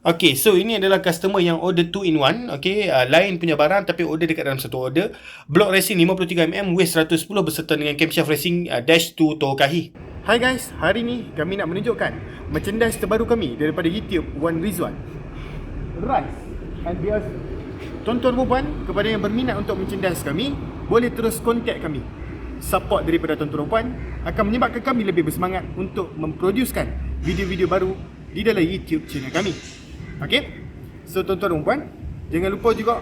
Okay, so ini adalah customer yang order 2 in 1. Okay, lain punya barang tapi order dekat dalam satu order. Block racing 53mm, weight 110 beserta dengan camshaft racing dash to Tokahi. Hai guys, hari ni kami nak menunjukkan merchandise terbaru kami daripada YouTube Wan Rizwan. Rise and bias. Tuan-tuan perempuan, kepada yang berminat untuk merchandise kami, boleh terus contact kami. Support daripada tuan-tuan perempuan akan menyebabkan kami lebih bersemangat untuk memproducekan video-video baru di dalam YouTube channel kami. Okay, so tuan-tuan dan puan, jangan lupa juga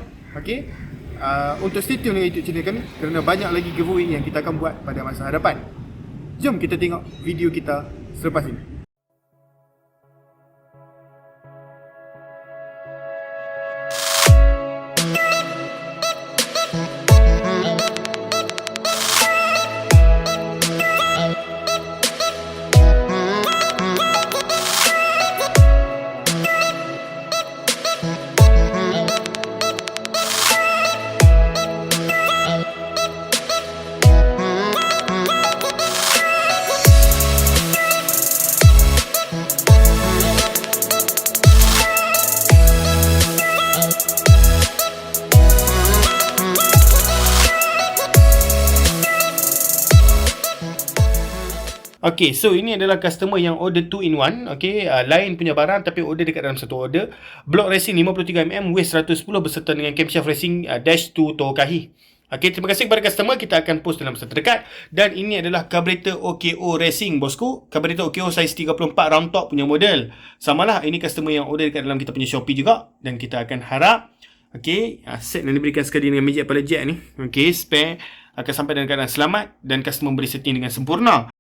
untuk stay tune dengan YouTube channel kami kerana banyak lagi giveaway yang kita akan buat pada masa hadapan. Jom kita tengok video kita selepas ini. Okay, so ini adalah customer yang order 2 in 1. Okay, lain punya barang tapi order dekat dalam satu order. Block racing 53mm, weight 110 beserta dengan camshaft racing dash to Tokahi. Okay, terima kasih kepada customer. Kita akan post dalam masa terdekat. Dan ini adalah carburetor OKO Racing, bosku. Carburetor OKO size 34 round top punya model. Samalah, ini customer yang order dekat dalam kita punya Shopee juga. Dan kita akan harap, okay, set yang diberikan sekali dengan meja kepala jack ni, okay, spare akan sampai dalam keadaan selamat dan customer boleh setting dengan sempurna.